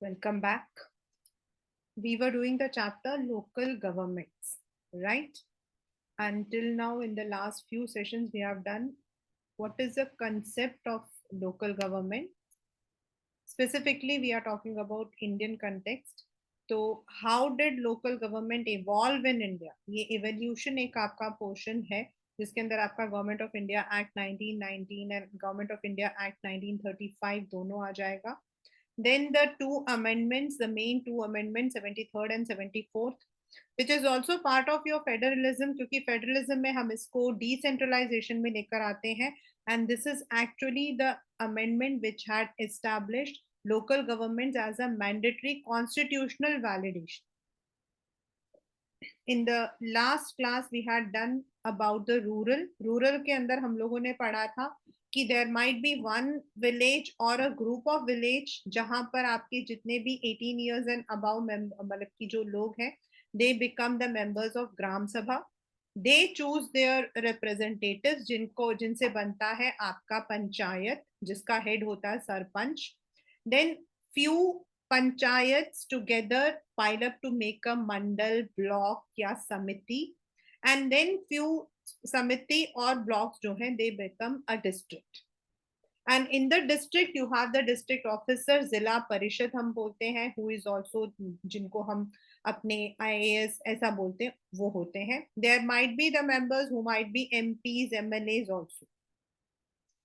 Welcome back. We were doing the chapter local governments, right? Until now, in the last few sessions, we have done what is the concept of local government. Specifically, we are talking about Indian context. तो how did local government evolve in India? ये evolution एक आपका portion है जिसके अंदर आपका government of India act 1919 and government of India act 1935 दोनों आ जाएगा. Then the two amendments, the main two amendments, 73rd and 74th, which is also part of your federalism, क्योंकि फेडरलिज्म में हम इसको डिसेंट्रलाइजेशन में लेकर आते हैं. And this is actually the amendment which had established local governments as a mandatory constitutional validation. In the last class we had done about the rural के अंदर हम लोगों ने पढ़ा था कि there might be one village or a group of village जहां पर आपके जितने भी 18 years and above मतलब कि जो लोग हैं they become the members of ग्राम सभा. they choose their representatives जिनसे बनता है आपका पंचायत जिसका हेड होता है sarpanch. then few panchayats together pile up to make a mandal block या samiti, and then few samiti or blocks जो हैं they become a district. And in the district you have the district officer, जिला परिषद हम बोलते हैं, who is also जिनको हम अपने IAS ऐसा बोलते हैं वो होते हैं. there might be the members who might be MPs, MLAs also.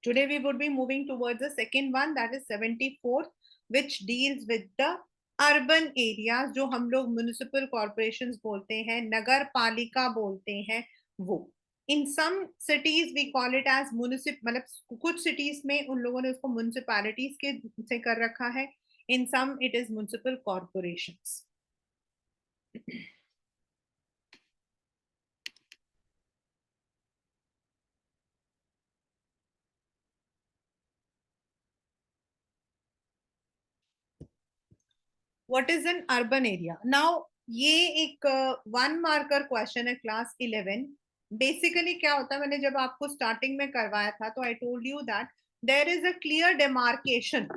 Today we would be moving towards the second one, that is 74th, which deals with the urban areas जो हम लोग म्युनिसिपल कॉर्पोरेशंस बोलते हैं, नगर पालिका बोलते हैं वो. In some cities we call it as municip, मतलब कुछ सिटीज में उन लोगों ने उसको म्युनिसिपैलिटीज के से कर रखा है. In some it is municipal corporations. What is an urban area? Now ये एक वन मार्कर क्वेश्चन है क्लास 11. बेसिकली क्या होता है, मैंने जब आपको स्टार्टिंग में करवाया था तो I told you that there is a clear demarcation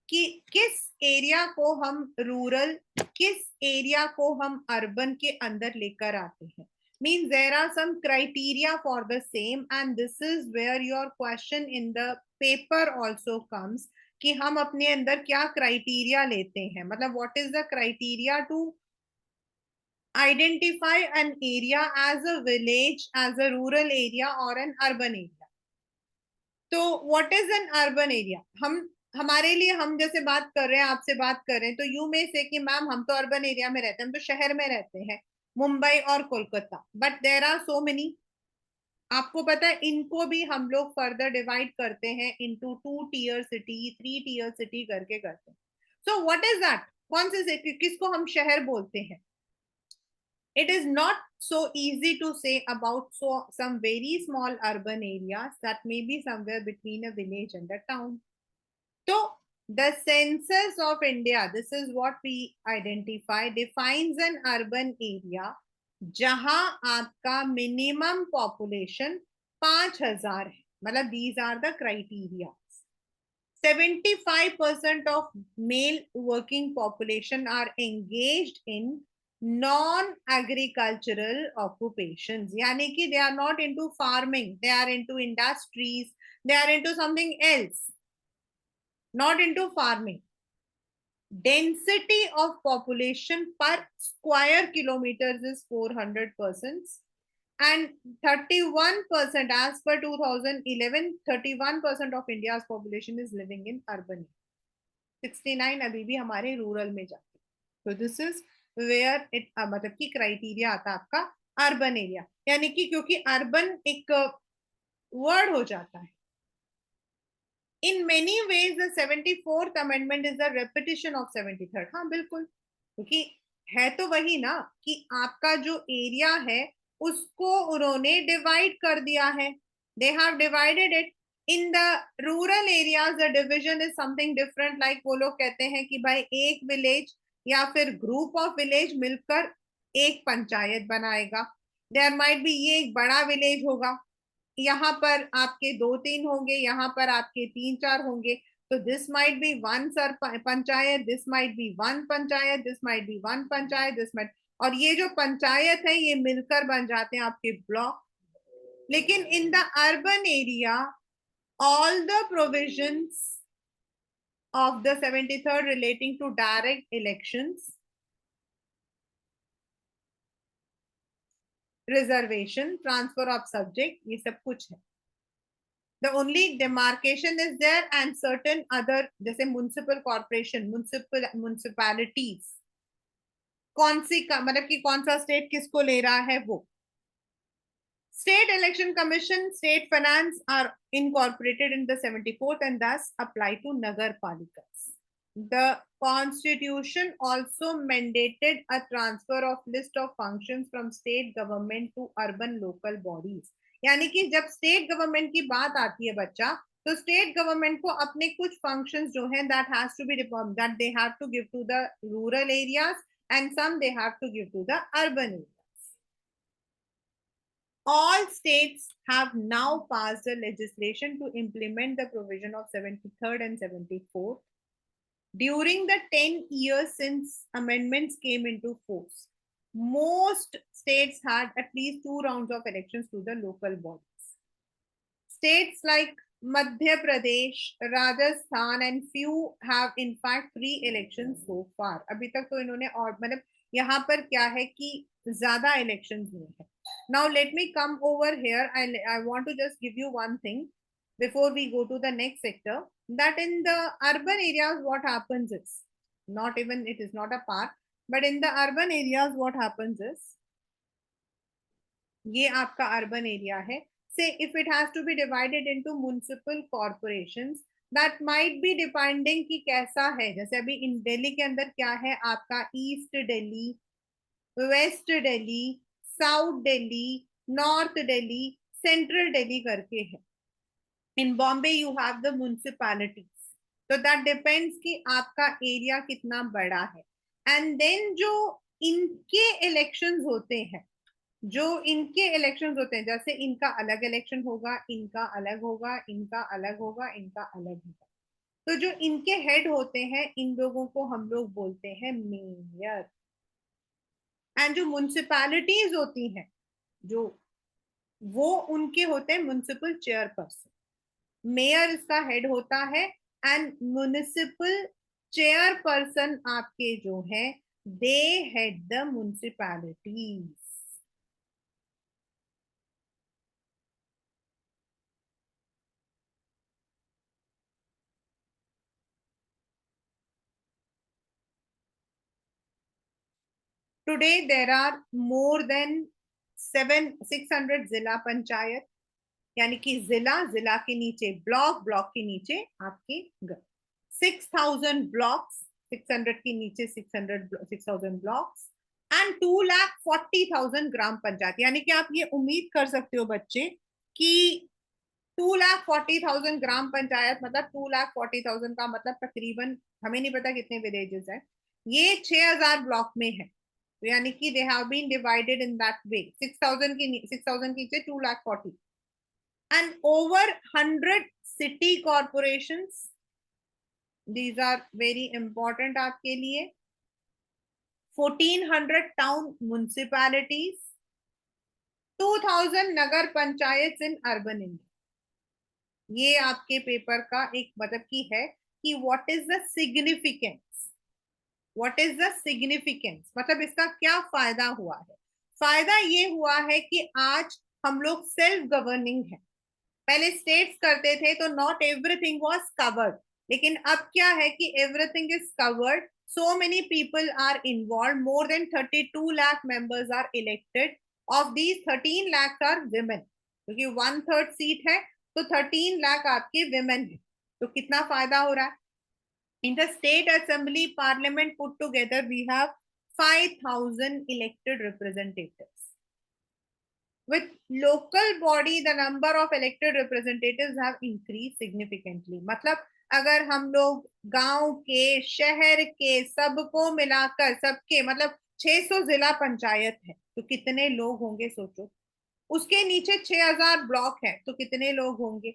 कि किस एरिया को हम रूरल, किस एरिया को हम अर्बन के अंदर लेकर आते हैं. means there are some criteria for the same, and this is where your question in the paper also comes कि हम अपने अंदर क्या क्राइटेरिया लेते हैं. मतलब what is the criteria to identify an area as a village, as a rural area or an urban area. तो what is an urban area? हम हमारे लिए, हम जैसे बात कर रहे हैं, आपसे बात कर रहे हैं, तो यू में से कि मैम हम तो अर्बन एरिया में रहते हैं, हम तो शहर में रहते हैं, मुंबई और Kolkata. But there are so many, आपको पता है इनको भी हम लोग फर्दर डिवाइड करते हैं into 2 tier city, 3 tier city करके करते हैं. So what is that? कौन से किसको हम शहर बोलते हैं? It is not so easy to say about some very small urban areas that may be somewhere between a village and a town. So the census of India, this is what we identify, defines an urban area जहां आपका minimum population 5,000 है. मतलब these are the criteria. 75% of male working population are engaged in non-agricultural occupations. यानी कि they are not into farming, they are into industries, they are into something else, not into farming. Density of population per square kilometers is 400 persons, and 31%, as per 2011, 31% of India's population is living in urban. 69 अभी भी हमारे rural में जाते. तो this is where it, मतलब कि criteria आता है आपका अर्बन एरिया. यानी कि क्योंकि अर्बन एक वर्ड हो जाता है. In many ways the 74th amendment is the repetition of 73rd. हाँ बिल्कुल, क्योंकि है तो वही ना कि आपका जो एरिया है उसको उन्होंने डिवाइड कर दिया है. They have divided it. In the rural areas the division is something different. Like वो लोग कहते हैं कि भाई एक विलेज या फिर ग्रुप ऑफ विलेज मिलकर एक पंचायत बनाएगा. देयर माइट बी, ये एक बड़ा विलेज होगा, यहाँ पर आपके 2-3 होंगे, यहाँ पर आपके 3-4 होंगे. तो this might be one sir panchayat, this might be one panchayat, this might be one panchayat, this might, और ये जो पंचायत है ये मिलकर बन जाते हैं आपके ब्लॉक. लेकिन in the urban area all the provisions of the 73rd relating to direct elections, reservation, transfer of subject, ये सब कुछ है. The only demarcation is there and certain other जैसे municipal corporation, municipalities, कौन सी मतलब कि कौन सा स्टेट किसको ले रहा है वो. State Election Commission, State Finance are incorporated in the 74th and thus apply to Nagar Palikas. The Constitution also mandated a transfer of list of functions from state government to urban local bodies. यानी कि जब state government की बात आती है बच्चा, तो state government को अपने कुछ functions जो हैं that has to be that they have to give to the rural areas and some they have to give to the urban areas. All states have now passed a legislation to implement the provision of 73rd and 74th. During the 10 years since amendments came into force, most states had at least 2 rounds of elections to the local bodies. States like Madhya Pradesh, Rajasthan and few have in fact 3 elections so far. अभी तक तो इन्होंने और मतलब यहाँ पर क्या है कि ज्यादा elections हुए हैं. Now let me come over here. I want to just give you one thing before we go to the next sector, that in the urban areas what happens is, not even it is not a part, but in the urban areas what happens is, ये आपका urban area है. Say if it has to be divided into municipal corporations, that might be depending कि कैसा है. जैसे अभी इन दिल्ली के अंदर क्या है आपका east Delhi, west Delhi, south Delhi, north Delhi, central Delhi करके है. In Bombay you have the municipalities. तो दैट डिपेंड्स कि आपका एरिया कितना बड़ा है. एंड देन जो इनके इलेक्शंस होते हैं, जो इनके इलेक्शंस होते हैं, जैसे इनका अलग इलेक्शन होगा, इनका अलग होगा, इनका अलग होगा, इनका अलग होगा. तो जो इनके हेड होते हैं इन लोगों को हम लोग बोलते हैं मेयर. एंड जो म्युनिसिपैलिटीज होती हैं जो वो उनके होते हैं म्युनिसिपल चेयरपर्सन. मेयर इसका हेड होता है एंड म्युनिसिपल चेयरपर्सन आपके जो है they head the municipalities. Today there are more than 600 zila panchayat, यानी कि जिला, जिला के नीचे ब्लॉक, ब्लॉक के नीचे आपके 6000 ब्लॉक्स, 600 के नीचे 6000 ब्लॉक्स एंड 2,40,000 ग्राम पंचायत. यानी कि आप ये उम्मीद कर सकते हो बच्चे कि 2,40,000 ग्राम पंचायत मतलब 2,40,000 का मतलब तकरीबन हमें नहीं पता कितने विलेजेस हैं. ये 6,000 ब्लॉक में है. तो यानी कि they have been divided in that way. 6,000 के नीचे 2,40,000 and over 100 city corporations. These are very important आपके लिए. 1,400 town municipalities, 2,000 Nagar panchayat in urban India. ये आपके पेपर का एक मतलब की है कि what is the significance, what is the significance मतलब इसका क्या फायदा हुआ है. फायदा ये हुआ है कि आज हम लोग सेल्फ गवर्निंग है. पहले स्टेट्स करते थे तो नॉट एवरीथिंग वाज कवर्ड, लेकिन अब क्या है कि everything is covered. So many people are involve. More than 32 lakh members are elected. Of these 13 lakh are women, क्योंकि 1/3 सीट है तो 13 लाख आपके विमेन है. तो कितना फायदा हो रहा है. In the state assembly parliament put together we have 5,000 elected representatives. With local body, the number of elected representatives have increased significantly. मतलब अगर हम लोग गांव के, शहर के सबको मिलाकर सबके मतलब 600 जिला पंचायत है तो कितने लोग होंगे सोचो. उसके नीचे 6,000 ब्लॉक है तो कितने लोग होंगे.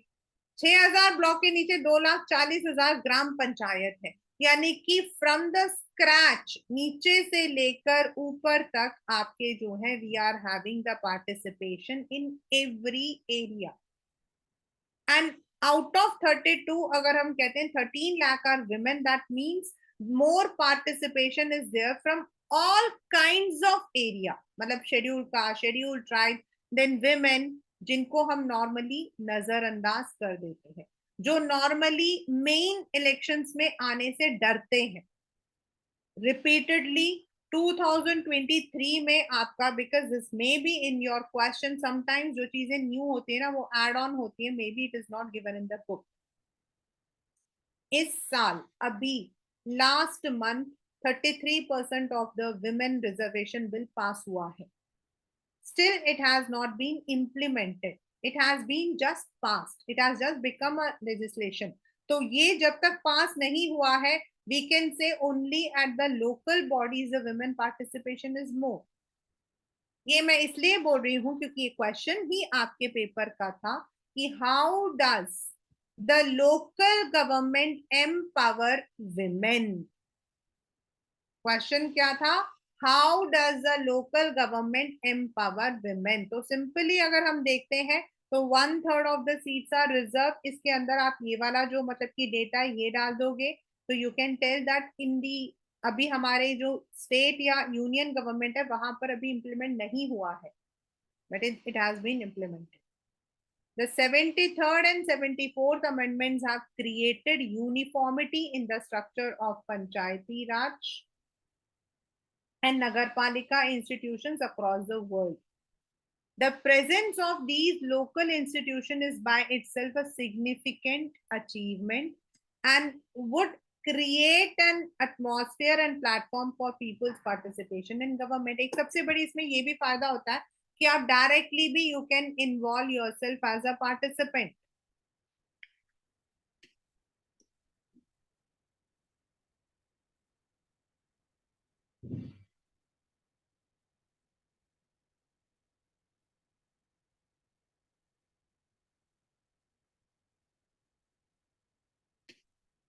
6,000 ब्लॉक के नीचे 2,40,000 ग्राम पंचायत है, यानी कि फ्रॉम द स्क्रैच नीचे से लेकर ऊपर तक आपके जो है we are having the participation in every area. And out of 32 अगर हम कहते हैं 13 lakh are women, that means more participation is there from all kind of area, मतलब schedule caste, schedule tribe, then women जिनको हम नॉर्मली नजरअंदाज कर देते हैं, जो नॉर्मली मेन इलेक्शंस में आने से डरते हैं। रिपीटेडली 2023 में आपका, because this may be in your question, sometimes जो चीजें न्यू होती है ना वो एड ऑन होती है, may be it is not given in the book. इस साल अभी last month 33% of the women reservation bill pass हुआ है। Still, it has not been implemented. It has been just passed. It has just become a legislation. तो ये जब तक पास नहीं हुआ है, we can say only at the local bodies the women participation is more. ये मैं इसलिए बोल रही हूँ क्योंकि ये क्वेश्चन ही आपके पेपर का था कि how does the local government empower women. Question क्या था? How does the local government empower women. तो सिंपली अगर हम देखते हैं तो 1/3 of the seats are reserve. इसके अंदर आप ये वाला जो मतलब कि डेटा ये डाल दोगे तो you can tell that in the, अभी हमारे जो स्टेट या यूनियन गवर्नमेंट है वहां पर अभी इंप्लीमेंट नहीं हुआ है, but it has been implemented. The 73rd and 74th amendments have created uniformity in the structure of Panchayati Raj and Nagarpalika institutions across the world. The presence of these local institutions is by itself a significant achievement and would create an atmosphere and platform for people's participation in government. एक सबसे बड़ी इसमें ये भी फायदा होता है कि आप डायरेक्टली भी you can involve yourself as a participant.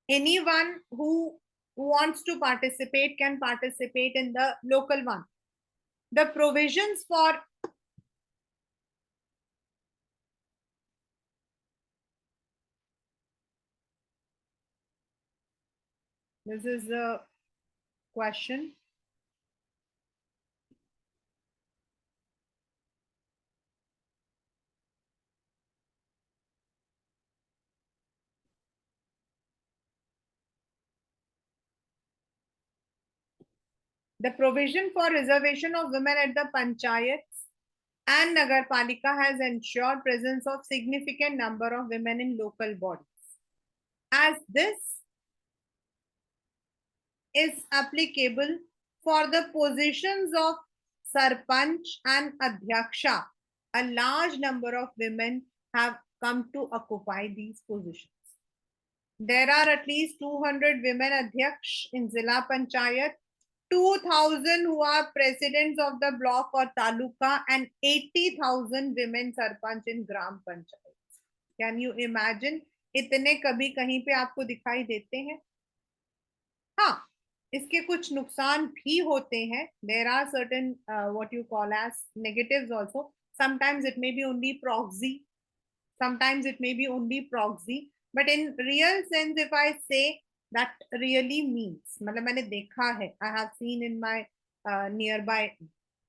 Anyone who wants to participate can participate in the local one. The provisions for this is the question. The provision for reservation of women at the panchayats and Nagarpalika has ensured presence of significant number of women in local bodies. As this is applicable for the positions of Sarpanch and Adhyaksha, a large number of women have come to occupy these positions. There are at least 200 women Adhyaksh in Zilla Panchayat, 2,000 who are presidents of the block or taluka, and 80,000 women sarpanch in gram panchayat. Can you imagine? इतने कभी कहीं पे आपको दिखाई देते हैं? हाँ, इसके कुछ नुकसान भी होते हैं. There are certain what you call as negatives also. Sometimes it may be only proxy. Sometimes it may be only proxy. But in real sense, if I say that really means, मतलब मैंने देखा है, I have seen in my nearby.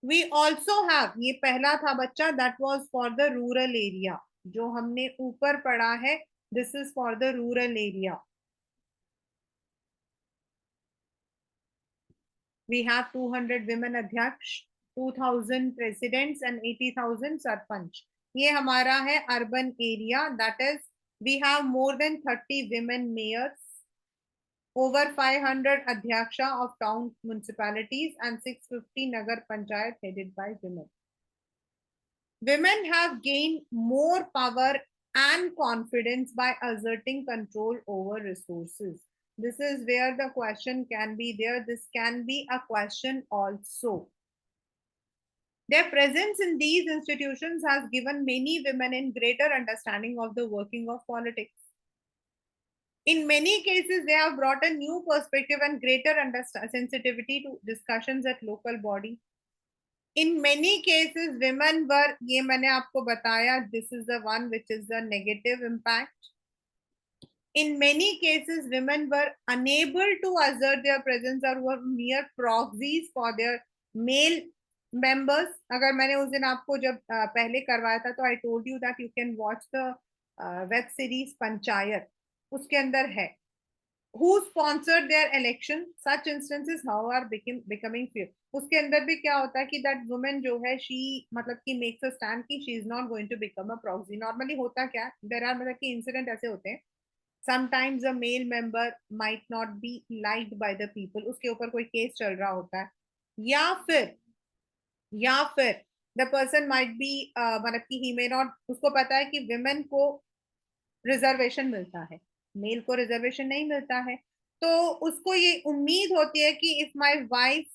We also have, ये पहला था बच्चा, that was for the rural area. जो हमने ऊपर पढ़ा है, this is for the rural area. We have 200 women अध्यक्ष, 2,000 presidents and 80,000 सरपंच. ये हमारा है urban area, that is we have more than 30 women mayors, over 500 adhyaksha of town municipalities and 650 nagar panchayat headed by women. Women have gained more power and confidence by asserting control over resources. This is where the question can be there. This can be a question also. Their presence in these institutions has given many women a greater understanding of the working of politics. In many cases, they have brought a new perspective and greater sensitivity to discussions at local body. In many cases, women were, ये मैंने आपको बताया, this is the one which is the negative impact. In many cases, women were unable to assert their presence or were mere proxies for their male members. अगर मैंने उस दिन आपको जब पहले करवाया था तो I told you that you can watch the web series panchayat, उसके अंदर है who sponsored their election. Such instances how are becoming few. उसके अंदर भी क्या होता है कि that woman जो है she मतलब कि makes a stand कि she is not going to become a proxy. Normally होता क्या, there are मतलब कि incident ऐसे होते हैं, sometimes a male member might not be liked by the people, उसके ऊपर कोई केस चल रहा होता है, या फिर the person might be मतलब कि he may not, उसको पता है कि women को रिजर्वेशन मिलता है, मेल को रिजर्वेशन नहीं मिलता है, तो उसको ये उम्मीद होती है कि इफ माय वाइफ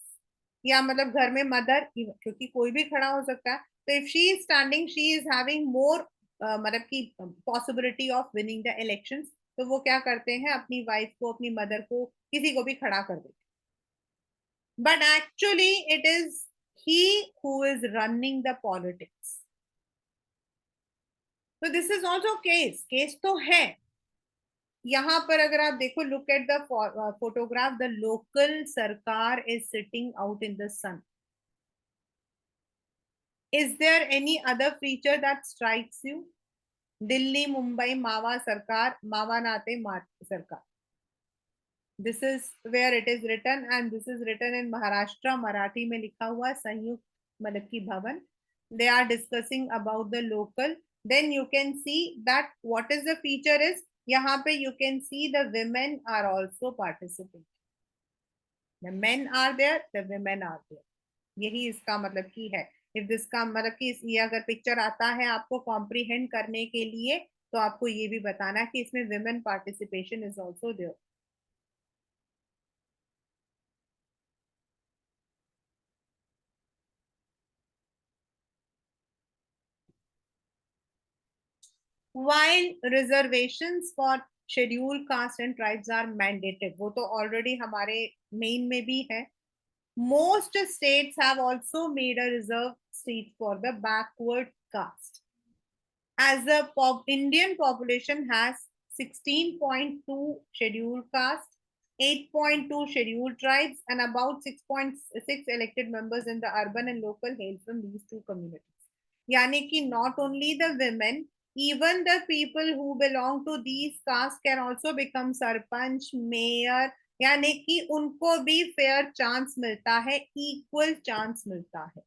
या मतलब घर में मदर, क्योंकि कोई भी खड़ा हो सकता है, तो if she is standing she is having more मतलब की possibility of winning the elections, तो वो क्या करते हैं, अपनी वाइफ को, अपनी मदर को, किसी को भी खड़ा कर देते, but actually it is he who is running the politics. तो this is also case, case तो है. यहाँ पर अगर आप देखो, look at the photograph, the local sarkar is sitting out in the sun. Is there any other feature that strikes you? Delhi Mumbai मावा सरकार, मावा नाते सरकार. This is where it is written and this is written in Maharashtra, Marathi में लिखा हुआ संयुक्त मतलब की भवन. they are discussing about the local. Then you can see that what is the feature is, यहाँ पे you can see the women are also participating. The men are there, the women are there. यही इसका मतलब की है. if this का मतलब कि ये अगर पिक्चर आता है आपको कॉम्प्रीहेंड करने के लिए, तो आपको ये भी बताना कि इसमें women participation is also there. While reservations for scheduled caste and tribes are mandated, वो तो already हमारे main में भी है. Most states have also made a reserved seat for the backward caste. As the Indian population has 16.2 scheduled caste, 8.2 scheduled tribes, and about 6.6 elected members in the urban and local hail from these two communities. यानी कि not only the women, even the people who belong to these castes can also become sarpanch, mayor, यानी कि उनको भी fair chance मिलता है, equal chance मिलता है.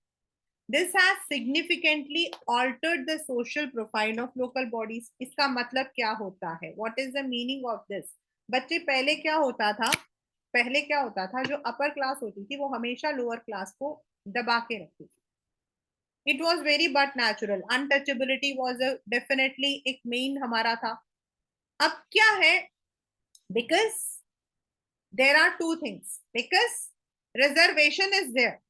This has significantly altered the social profile of local bodies. इसका मतलब क्या होता है? What is the meaning of this? बच्चे पहले क्या होता था? पहले क्या होता था, जो अपर क्लास होती थी वो हमेशा लोअर क्लास को दबा के रखती थी. It was very but natural. Untouchability was a definitely एक मेन हमारा था. अब क्या है? Because there are two things. Because reservation is there,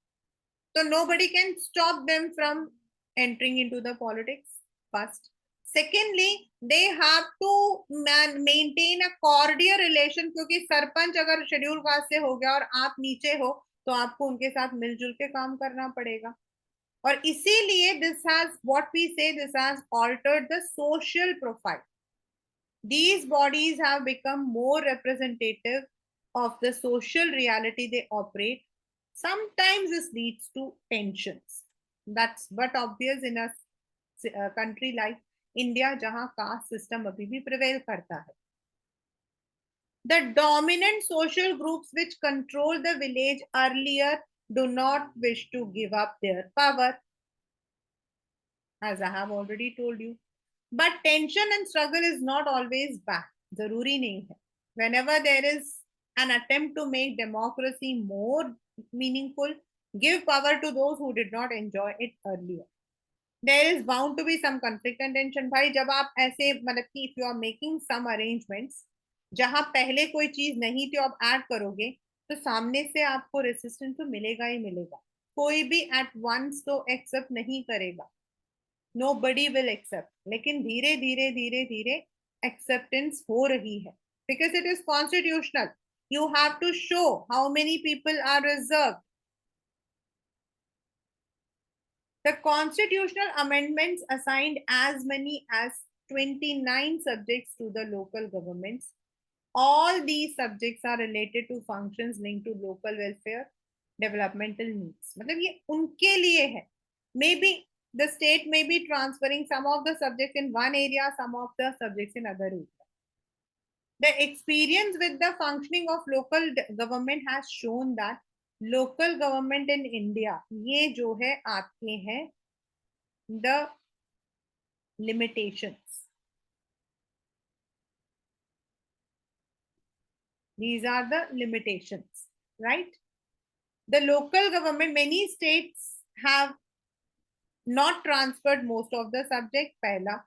so nobody can stop them from entering into the politics. First, secondly, they have to maintain a cordial relation, क्योंकि सरपंच अगर schedule caste से हो गया और आप नीचे हो, तो आपको उनके साथ मिलजुल के काम करना पड़ेगा. और इसीलिए this has, what we say, this has altered the social profile. These bodies have become more representative of the social reality they operate. Sometimes this leads to tensions. That's but obvious in a country like India, जहाँ caste system अभी भी prevail करता है. The dominant social groups which control the village earlier do not wish to give up their power, as I have already told you. But tension and struggle is not always bad. जरूरी नहीं है. Whenever there is an attempt to make democracy more meaningful, give power to those who did not enjoy it earlier. There is bound to be some conflict and tension. भाई जब आप ऐसे मतलब कि if you are making some arrangements जहां पहले कोई चीज नहीं थी आप ऐड करोगे, तो सामने से आपको रेसिस्टेंस तो मिलेगा ही मिलेगा. कोई भी एट वंस तो एक्सेप्ट नहीं करेगा, nobody will accept, लेकिन धीरे धीरे धीरे धीरे acceptance हो रही है, because it is constitutional. You have to show how many people are reserved. The constitutional amendments assigned as many as 29 subjects to the local governments. All these subjects are related to functions linked to local welfare, developmental needs. मतलब ये उनके लिए है. Maybe the state may be transferring some of the subjects in one area, some of the subjects in other area. The experience with the functioning of local government has shown that local government in India, ये जो है आपके हैं the limitations. These are the limitations, right? The local government, many states have not transferred most of the subject. Pehla,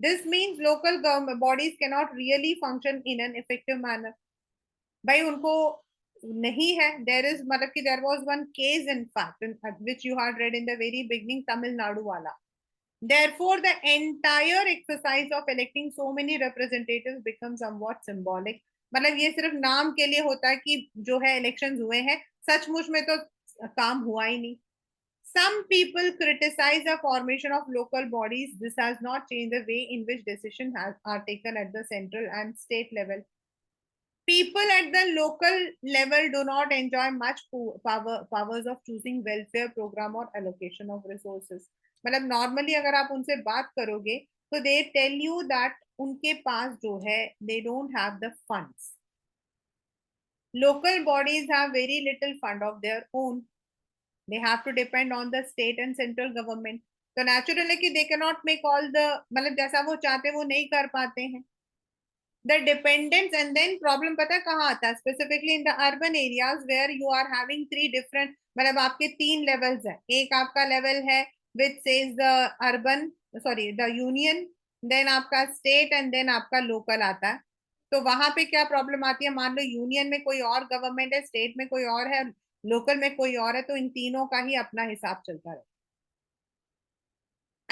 this means local government bodies cannot really function in an effective manner. भाई उनको नहीं है. There is मतलब कि there was one case in fact in, which you had read in the very beginning, Tamil Nadu wala. Therefore, the entire exercise of electing so many representatives becomes somewhat symbolic. मतलब ये सिर्फ नाम के लिए होता है कि जो है इलेक्शंस हुए हैं, सचमुच में तो काम हुआ ही नहीं. Some people criticize the formation of local bodies. This has not changed the way in which decisions are taken at the central and state level. People at the local level do not enjoy much powers of choosing welfare program or allocation of resources. मतलब normally अगर आप उनसे बात करोगे तो they tell you that उनके पास जो है they don't have the funds. Local bodies have very little fund of their own. They have to depend on the state and central government. तो natural है कि they cannot make all the मतलब जैसा वो चाहते वो नहीं कर पाते हैं. The dependence and then problem पता है कहाँ आता है, specifically in the urban areas where you are having three different मतलब आपके तीन levels है. एक आपका level है which says the urban, sorry, the union, then आपका state and then आपका local आता है. तो वहां पे क्या प्रॉब्लम आती है, मान लो यूनियन में कोई और गवर्नमेंट है, स्टेट में कोई और है, लोकल में कोई और है, तो इन तीनों का ही अपना हिसाब चलता रहता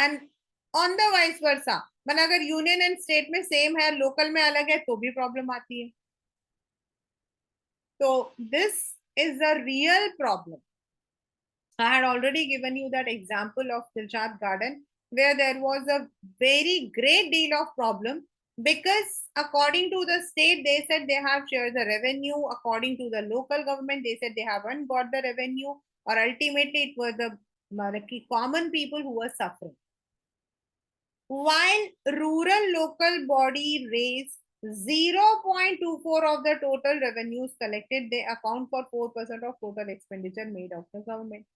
है. And on the vice versa, मतलब अगर यूनियन एंड स्टेट में सेम है, लोकल में अलग है, तो भी प्रॉब्लम आती है. तो this is a real problem. I had already given you that example of Dilshad Garden where there was a very great deal of problem because according to the state they said they have shared the revenue, according to the local government they said they haven't got the revenue, or ultimately it was the common people who were suffering. While rural local body raise 0.24 of the total revenues collected, they account for 4% of total expenditure made of the government.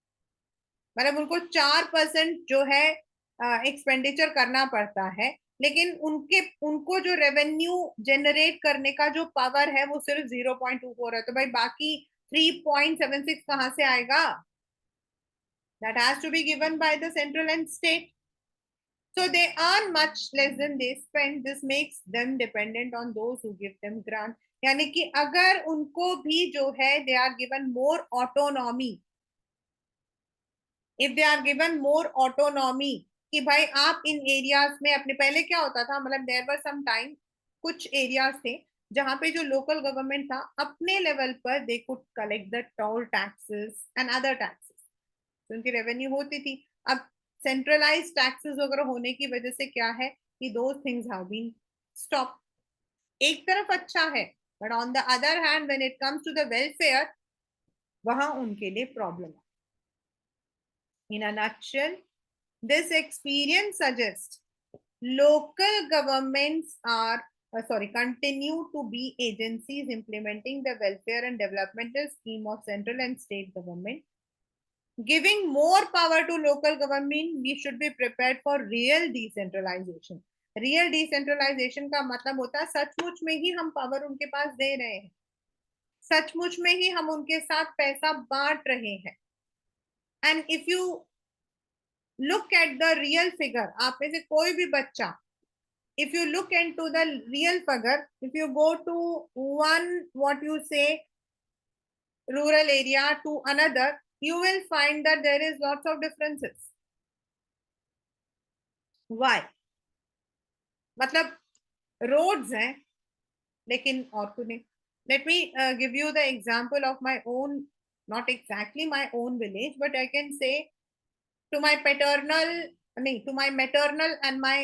मतलब उनको 4% जो है expenditure करना पड़ता है, लेकिन उनको जो रेवेन्यू जनरेट करने का जो पावर है वो सिर्फ 0.24 है. तो भाई बाकी 3.76 कहाँ से आएगा? That has to be given by the central and state. So they earn much less than they spend. This makes them dependent on those who give them grant. यानी कि अगर उनको भी जो है they are given more autonomy, if they are given more autonomy कि भाई आप इन एरियाज में अपने, पहले क्या होता था, मतलब देयर वर सम टाइम कुछ एरियाज थे जहां पे जो लोकल गवर्नमेंट था अपने लेवल पर they could collect the toll taxes and other taxes, तो उनकी रेवेन्यू होती थी. अब सेंट्रलाइज टैक्सेस वगैरह होने की वजह से क्या है कि those things have been stop. एक तरफ अच्छा है, but on the other hand when it comes to the welfare वहां उनके लिए प्रॉब्लम है. In a nutshell, this experience suggests local governments are continue to be agencies implementing the welfare and developmental scheme of central and state government. Giving more power to local government, we should be prepared for real decentralization. Real decentralization का मतलब होता है सचमुच में ही हम power उनके पास दे रहे हैं, सचमुच में ही हम उनके साथ पैसा बांट रहे हैं. And if you look at the real figure, आप में से कोई भी बच्चा, if you look into the real figure, if you go to one what you say rural area to another, you will find that there is lots of differences. Why? मतलब roads हैं लेकिन और कुछ नहीं. Let me give you the example of my own, not exactly my own village, but I can say to my paternal, नहीं, to my maternal and my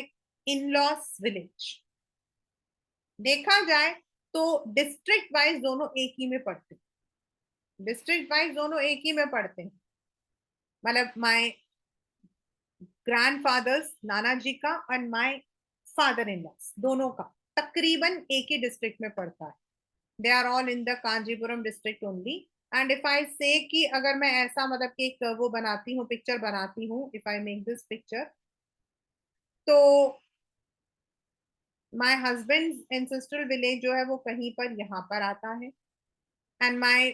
in-laws village. देखा जाए तो डिस्ट्रिक्ट वाइज दोनों एक ही में पढ़ते हैं. डिस्ट्रिक्ट वाइज दोनों एक ही में पढ़ते हैं. मतलब माय ग्रैंडफादर्स, नाना जी का, and my father in laws, दोनों का तकरीबन एक ही डिस्ट्रिक्ट में पड़ता है. They are all in the Kanchipuram district only. And if I say कि अगर मैं ऐसा मतलब कि एक वो बनाती हूँ, पिक्चर बनाती हूँ, if I make this picture, तो माय हस्बैंड एंसेस्ट्रल विलेज जो है वो कहीं पर यहाँ पर आता है, एंड माय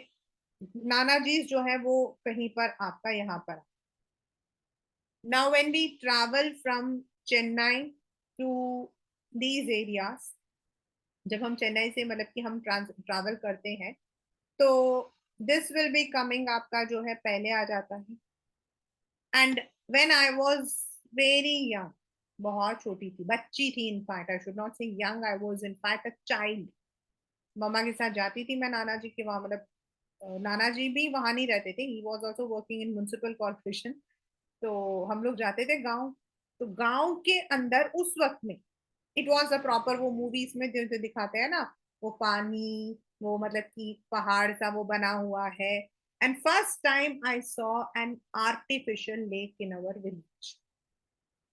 नाना जी जो है वो कहीं पर आपका यहाँ पर. Now when we travel from Chennai to these areas, जब हम चेन्नई से मतलब कि हम ट्रैवल करते हैं, तो दिस विल बी कमिंग, आपका जो है पहले आ जाता है. And when I was very young, बहुत छोटी थी, बच्ची थी, in fact I should not say young, I was in fact a child. मम्मा के साथ जाती थी मैं नाना जी के वहां, मतलब नाना जी भी वहां नहीं रहते थे, he was also working in municipal corporation. तो हम लोग जाते थे गांव. तो गांव के अंदर उस वक्त में इट वाज अ प्रॉपर, वो मूवीज में जो दिखाते हैं ना, वो पानी, वो मतलब कि पहाड़ सा वो बना हुआ है. And first time I saw an artificial lake in our village.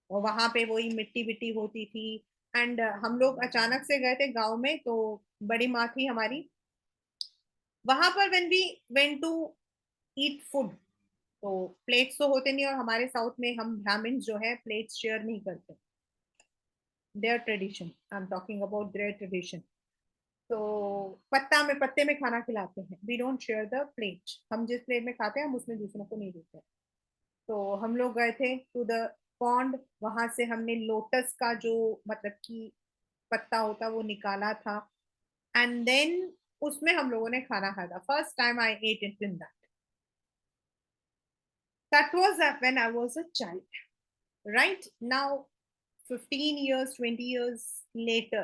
और वहां पे वही मिट्टी बिट्टी होती थी. एंड हम लोग अचानक से गए थे गांव में, तो बड़ी माँ थी हमारी वहां पर. When we went to eat food, तो प्लेट्स तो होते नहीं, और हमारे साउथ में हम ब्राह्मण जो है प्लेट्स शेयर नहीं करते. Their tradition, I am talking about their tradition. तो पत्ते में खाना खिलाते हैं. We don't share the plate. हम जिस प्लेट में खाते हैं हम उसमें दूसरों को नहीं देते. तो हम लोग गए थे टू द पॉन्ड. वहां से हमने लोटस का जो मतलब कि पत्ता होता वो निकाला था. एंड देन उसमें हम लोगों ने खाना खाया था. First time I at it in that. That was when I was a child. Right now, 15 years, 20 years later,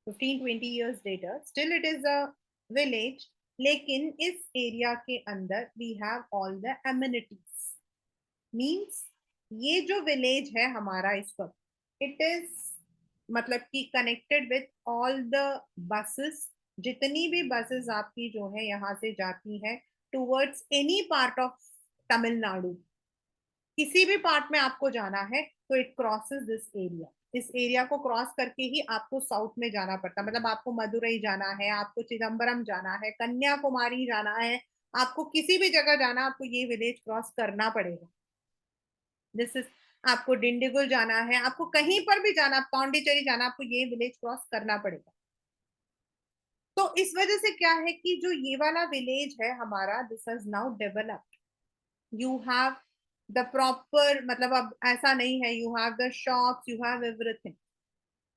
15 20 years later, still it is a village. लेकिन इस एरिया के अंदर we have all the amenities. Means ये जो village है हमारा इस वक्त, इट इज मतलब कि connected with all the buses. जितनी भी बसेस आपकी जो है यहाँ से जाती है towards any part of Tamil Nadu, किसी भी पार्ट में आपको जाना है, तो इट क्रॉसेस दिस एरिया. इस एरिया को क्रॉस करके ही आपको साउथ में जाना पड़ता है. मतलब आपको मदुरई जाना है, आपको चिदम्बरम जाना है, कन्याकुमारी जाना है, आपको किसी भी जगह जाना, आपको ये विलेज क्रॉस करना पड़ेगा. दिस इज, आपको डिंडीगुल जाना है, आपको कहीं पर भी जाना, पौंडीचेरी जाना, आपको ये विलेज क्रॉस करना पड़ेगा. तो इस वजह से क्या है कि जो ये वाला विलेज है हमारा, this has now developed. You have the proper, मतलब अब ऐसा नहीं है, you have the shops, you have everything.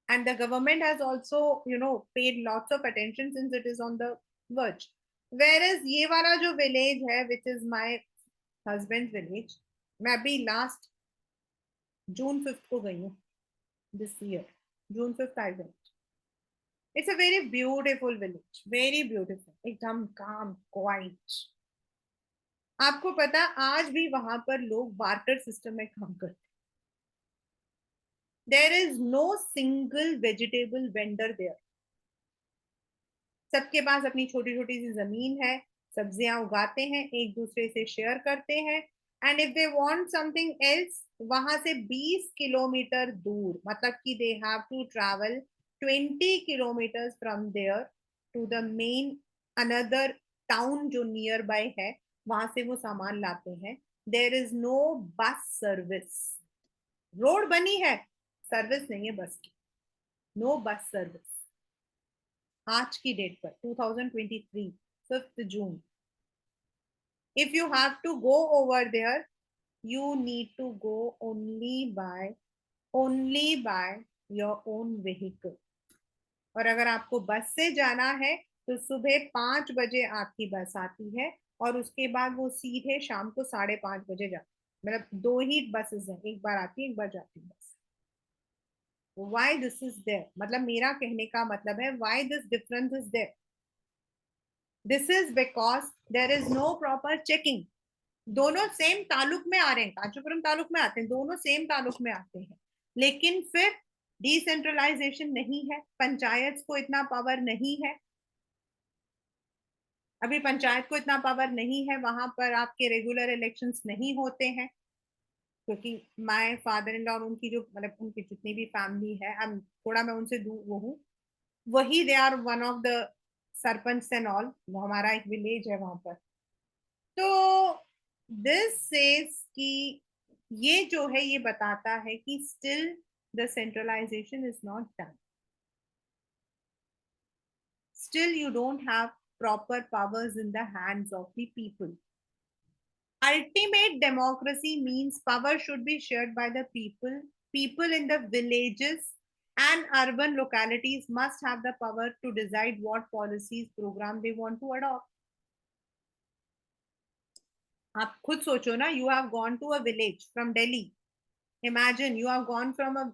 And the government has also paid lots of attention since it is on the verge. Where is ये वाला जो village है which is my husband village, मैं अभी लास्ट जून 5 को गई हूँ. This year जून 5 आई गई. It's a very beautiful village, very beautiful, एकदम काम क्वाइट. आपको पता, आज भी वहां पर लोग बार्टर सिस्टम में काम करते. There is no single vegetable vendor there. सबके पास अपनी छोटी छोटी सी जमीन है, सब्जियां उगाते हैं, एक दूसरे से शेयर करते हैं. And if they want something else, वहां से 20 किलोमीटर दूर, मतलब कि they have to travel 20 kilometre from there to the main another town जो नियर बाय है, वहां से वो सामान लाते हैं. There is no bus service. Road बनी है, सर्विस नहीं है बस की. No bus service. आज की डेट पर 2023 5 जून, if you have to go over there, you need to go only by your own vehicle. और अगर आपको बस से जाना है तो सुबह 5 बजे आपकी बस आती है और उसके बाद वो सीधे शाम को 5:30 बजे जाती है। मतलब दो ही बसेस हैं, एक बार आती है एक बार जाती है बस। वाई दिस इज देयर, मतलब मेरा कहने का मतलब है why this difference is there, this is because there is no proper checking. दोनों सेम ताल्लुक में आ रहे हैं, कांचीपुरम ताल्लुक में आते हैं, दोनों सेम ताल्लुक में आते हैं, लेकिन फिर डिसेंट्रलाइजेशन नहीं है, पंचायत को इतना पावर नहीं है, अभी पंचायत को इतना पावर नहीं है, वहां पर आपके रेगुलर इलेक्शंस नहीं होते हैं, क्योंकि माय फादर इन लॉ और उनकी जो मतलब उनकी जितनी भी फैमिली है, अब थोड़ा मैं उनसे दूर वो हूँ, वही they are one of the sarpanch and all, वो हमारा एक विलेज है वहां पर। तो दिस सेज कि ये जो है ये बताता है कि still the centralisation is not done, still you don't have proper powers in the hands of the people. Ultimate democracy means power should be shared by the people. People in the villages and urban localities must have the power to decide what policies, program they want to adopt. आप खुद सोचो ना, you have gone to a village from Delhi. Imagine you have gone from a,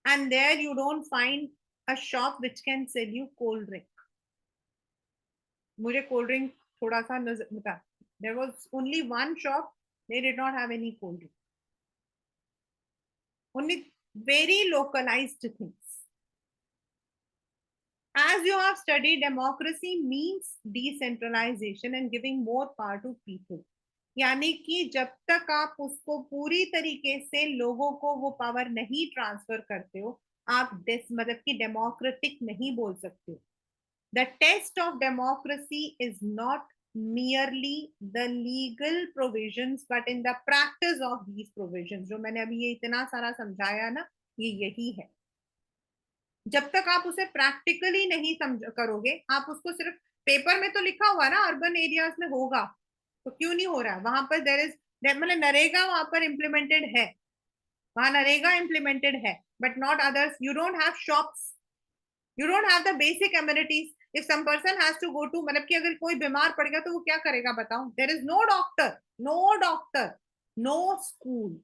and there you don't find a shop which can sell you cold drink. मुझे cold drink थोड़ा सा नजर बता, there was only one shop, they did not have any cold drink, only very localised things. As you have studied, democracy means decentralization and giving more power to people. यानी कि जब तक आप उसको पूरी तरीके से लोगों को वो पावर नहीं ट्रांसफर करते हो, आप मतलब कि डेमोक्रेटिक नहीं बोल सकते हो। The test of democracy is not merely the legal provisions, but in the practice of these provisions. जो मैंने अभी ये इतना सारा समझाया ना, ये यही है। जब तक आप उसे प्रैक्टिकली नहीं समझ करोगे, आप उसको सिर्फ पेपर में तो लिखा हुआ ना अर्बन एरियाज में होगा, तो क्यों नहीं हो रहा है वहां पर? देर इज, मतलब नरेगा वहां पर इम्प्लीमेंटेड है, वहां नरेगा इम्प्लीमेंटेड है, but not others. You don't have shops, you don't have the basic amenities. If some person has to go to, मतलब कि अगर कोई बीमार पड़ गया तो वो क्या करेगा बताओ? There is no doctor, no doctor, no school.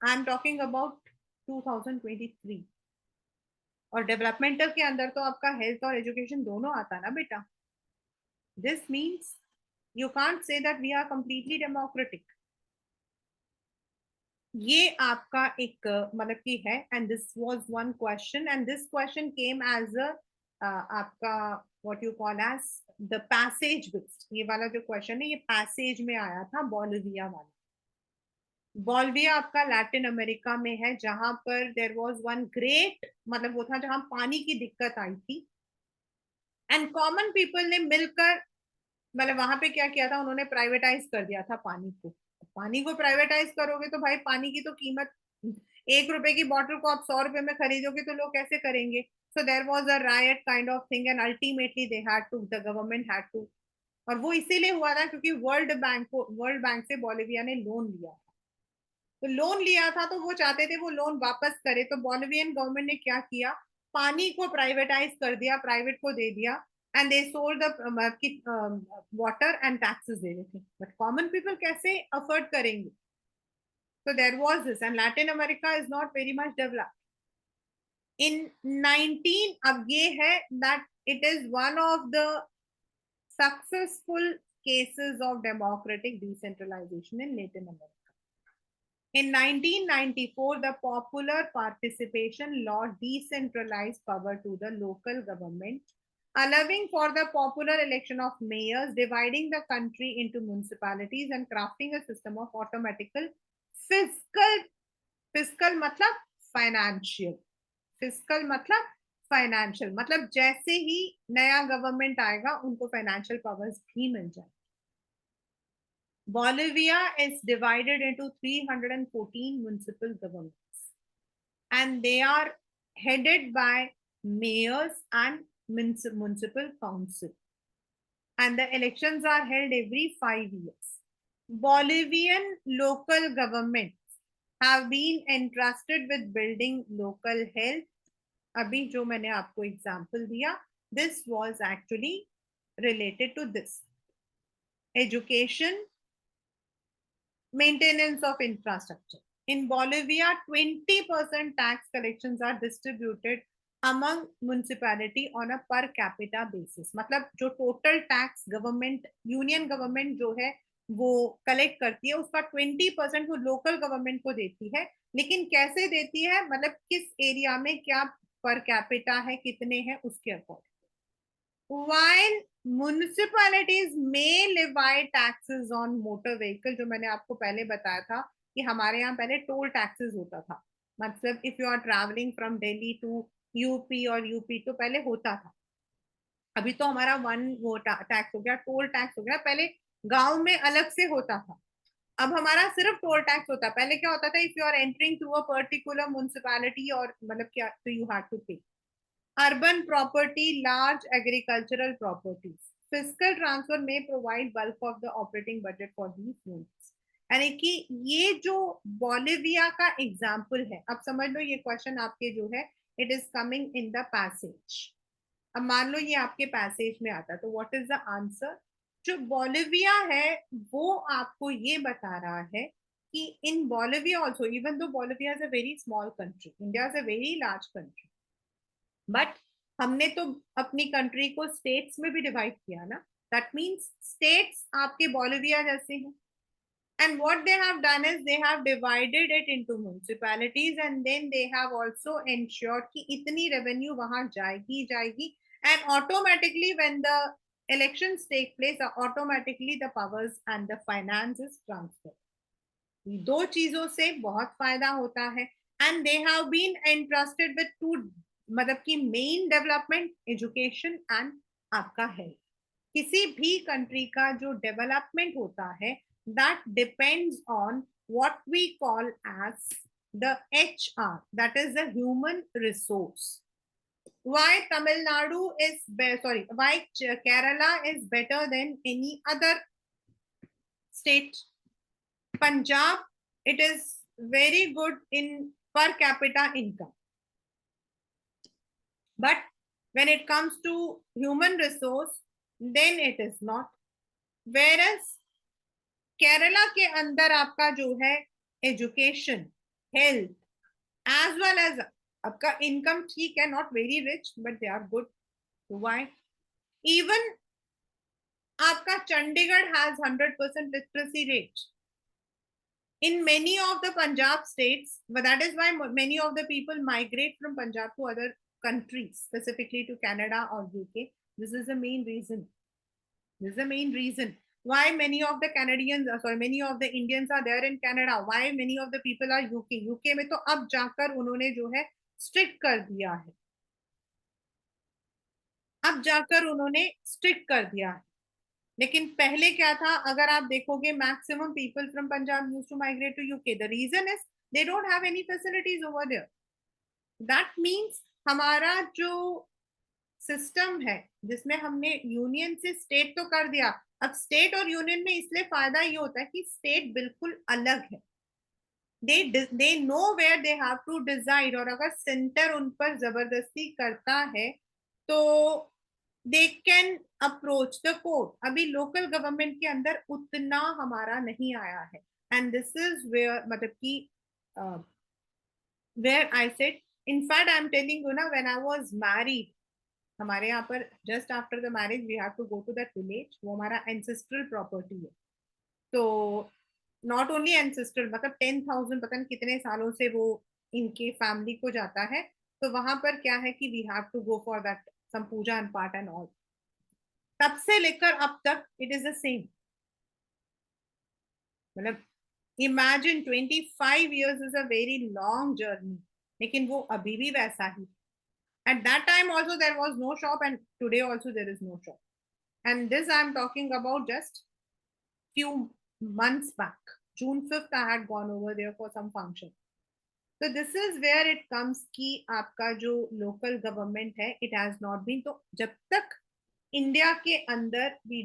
I am talking about 2023। और डेवलपमेंटल के अंदर तो आपका हेल्थ और एजुकेशन दोनों आता है ना बेटा। This means you can't say that we are completely democratic. ये आपका एक मतलब की है, and this was one question, and this question came as a आपका what you call as the passage wicks. ये वाला जो क्वेश्चन है ये पैसेज में आया था, बोलिविया वाला। बोलिविया आपका लैटिन अमेरिका में है, जहां पर देयर वाज वन ग्रेट, मतलब वो था जहां पानी की दिक्कत आई थी, एंड कॉमन पीपल ने मिलकर, मतलब वहां पे क्या किया था, उन्होंने प्राइवेटाइज कर दिया था पानी को। पानी को प्राइवेटाइज करोगे तो भाई पानी की तो कीमत, 1 रुपए की बॉटल को आप 100 रुपए में खरीदोगे तो लोग कैसे करेंगे? So there was a riot kind of thing, and ultimately they had to, the government had to. और वो इसीलिए हुआ था क्योंकि वर्ल्ड बैंक से बोलिविया ने लोन लिया, तो लोन लिया था तो वो चाहते थे वो लोन वापस करे, तो बॉलिवियन गवर्नमेंट ने क्या किया, पानी को प्राइवेटाइज कर दिया, प्राइवेट को दे दिया, and they sold the water and taxes दे रहे थे, बट कॉमन पीपल कैसे अफोर्ड करेंगे? तो there was this, and Latin America is not very much developed. In 19, अब ये है that it is one of the successful cases of democratic decentralization in Latin America. In 1994, the Popular Participation Law decentralized power to the local government, allowing for the popular election of mayors, dividing the country into municipalities, and crafting a system of automatical fiscal, fiscal मतलब financial, fiscal मतलब financial, मतलब जैसे ही नया government आएगा उनको financial powers भी मिल जाए। Bolivia is divided into 314 municipal governments, and they are headed by mayors and municipal council, and the elections are held every 5 years. Bolivian local governments have been entrusted with building local health, अभी जो मैंने आपको example दिया, this was actually related to this. Education, maintenance of infrastructure. In Bolivia, 20% tax collections are distributed among municipality on a per capita basis. मतलब जो total tax government, union government जो है वो कलेक्ट करती है, उसका 20% वो लोकल गवर्नमेंट को देती है. लेकिन कैसे देती है, मतलब किस एरिया में क्या पर कैपिटा है, कितने हैं, उसके according. While municipalities may levy taxes on motor vehicle, जो मैंने आपको पहले बताया था कि हमारे यहाँ पहले टोल टैक्सेस होता था. मतलब if you are travelling from Delhi to UP और यूपी तो पहले होता था. अभी तो हमारा वन वो टैक्स हो गया, टोल टैक्स हो गया. पहले गांव में अलग से होता था, अब हमारा सिर्फ टोल टैक्स होता है. पहले क्या होता था, if you are entering through a particular municipality और मतलब क्या, तो you have to pay. Urban property, large agricultural properties. Fiscal transfer may provide bulk of the operating budget for these units. यानी कि ये जो बॉलिविया का एग्जाम्पल है, अब समझ लो ये क्वेश्चन आपके जो है, it is coming in the passage. अब मान लो ये आपके पैसेज में आता है, तो व्हाट इज द आंसर. जो बॉलिविया है वो आपको ये बता रहा है कि इन बॉलिविया also, even though Bolivia is a very small country, India is a very large country, but हमने तो अपनी कंट्री को स्टेट्स में भी डिवाइड किया ना. दैट मीन्स स्टेट्स आपके बोलिविया जैसे हैं. And what they have done is they have divided it into municipalities, and then they have also ensured कि इतनी revenue वहां जाएगी जाएगी. And automatically when the elections take place, automatically the powers and the finance is transferred. दो चीजों से बहुत फायदा होता है. And they have been entrusted with to, मतलब कि मेन डेवलपमेंट, एजुकेशन एंड आपका हेल्थ. किसी भी कंट्री का जो डेवलपमेंट होता है, that depends on what we call as the HR, that is the human resource. Why Tamil Nadu is sorry, why Kerala is better than any other state? Punjab, it is very good in per capita income. But when it comes to human resource, then it is not. Whereas Kerala के अंदर आपका जो है education, health, as well as आपका income ठीक है, not very rich, but they are good. Why? Even आपका Chandigarh has 100% literacy rate. In many of the Punjab states, but that is why many of the people migrate from Punjab to other countries, specifically to Canada or UK. This is the main reason. This is the main reason why many of the Canadians, sorry, many of the Indians are there in Canada. Why many of the people are UK. UK में तो अब जाकर उन्होंने जो है strict कर दिया है. अब जाकर उन्होंने strict कर दिया है. लेकिन पहले क्या था, अगर आप देखोगे, maximum people from Punjab used to migrate to UK. The reason is they don't have any facilities over there. That means हमारा जो सिस्टम है, जिसमें हमने यूनियन से स्टेट तो कर दिया, अब स्टेट और यूनियन में इसलिए फायदा ये होता है कि स्टेट बिल्कुल अलग है. They know where they have to decide, और अगर सेंटर उन पर जबरदस्ती करता है तो they can approach the court. अभी लोकल गवर्नमेंट के अंदर उतना हमारा नहीं आया है. एंड दिस इज वेयर, मतलब कि where I said, in fact I am telling you ना, व्हेन आई वाज मैरिड, हमारे यहाँ पर just after the marriage we have to go to that village. वो हमारा एंसेस्ट्रल प्रॉपर्टी है. तो नॉट ओनली एंसेस्ट्रल, मतलब 10,000 पता नहीं कितने सालों से वो इनके फैमिली को जाता है. तो वहां पर क्या है कि we have to go for that some puja and path and all. तब से लेकर अब तक इट इज द सेम. मतलब imagine 25 years is a very long journey, लेकिन वो अभी भी वैसा ही. At that time also there was no shop, and today also there is no shop. And this I am talking about just few months back. June 5th, I had gone over there for some function. So this is where it comes कि आपका जो local government है, it has not been. तो जब तक India के अंदर we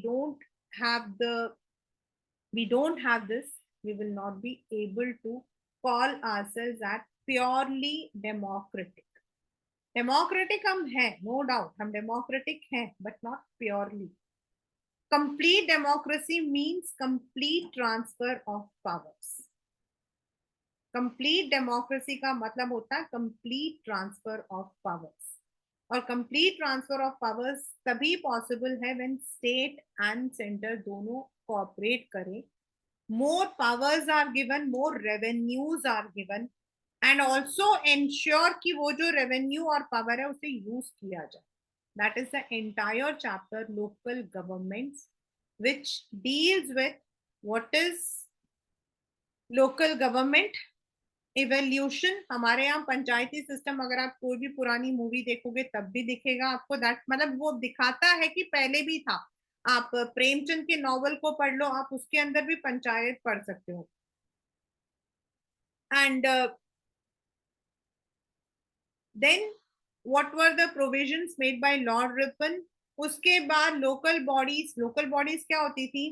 don't have this, we will not be able to call ourselves as purely democratic. Democratic हम हैं, नो डाउट हम डेमोक्रेटिक हैं, but not purely. Complete democracy means complete transfer of powers. Complete democracy का मतलब होता है complete transfer of powers. और complete transfer of powers तभी पॉसिबल है व्हेन स्टेट एंड सेंटर दोनों कोऑपरेट करें. More powers are given, more revenues are given, and also ensure कि वो जो revenue और power है उसे use किया जाए. That is the entire chapter local governments, which deals with what is local government evolution. हमारे यहाँ पंचायती सिस्टम अगर आप कोई भी पुरानी मूवी देखोगे तब भी दिखेगा आपको. दैट मतलब वो दिखाता है कि पहले भी था. आप प्रेमचंद के नॉवल को पढ़ लो, आप उसके अंदर भी पंचायत पढ़ सकते हो. And then what were the provisions made by Lord Ripon? उसके बाद लोकल बॉडीज क्या होती थी?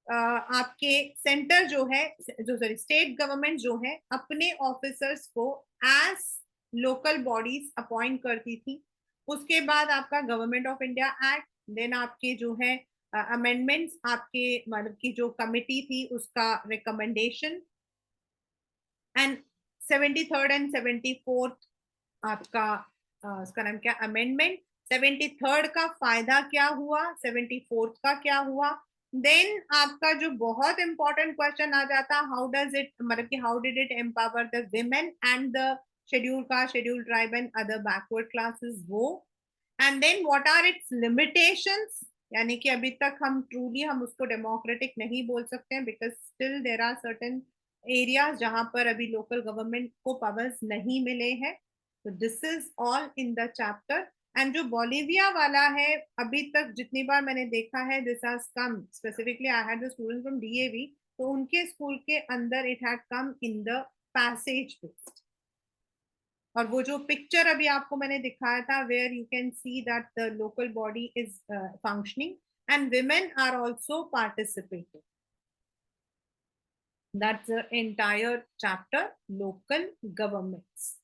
आपके सेंटर जो है, जो सॉरी स्टेट गवर्नमेंट जो है अपने ऑफिसर्स को एज लोकल बॉडीज अपॉइंट करती थी. उसके बाद आपका government of India act, then आपके जो है अमेंडमेंट्स, आपके मतलब की जो कमिटी थी उसका recommendation, and 73rd and 74th आपका उसका नाम क्या, अमेंडमेंट. 73rd का फायदा क्या हुआ, 74th का क्या हुआ. देन आपका जो बहुत इंपॉर्टेंट क्वेश्चन आ जाता, हाउ डज इट मतलब कि how did it empower the women and the schedule caste, schedule tribe and other backward classes, वो. And then what are its limitations, यानी कि अभी तक हम ट्रूली हम उसको डेमोक्रेटिक नहीं बोल सकते हैं, because still there are certain areas जहां पर अभी लोकल गवर्नमेंट को पावर्स नहीं मिले हैं. तो this is all in the chapter. And जो बोलिविया वाला है, अभी तक जितनी बार मैंने देखा है, this has come specifically, I had the students from DAV, तो उनके स्कूल के अंदर it had come in the passage based. और वो जो पिक्चर अभी आपको मैंने दिखाया था, where you can see that the local body is functioning and women are also participating. That's the entire chapter, local governments.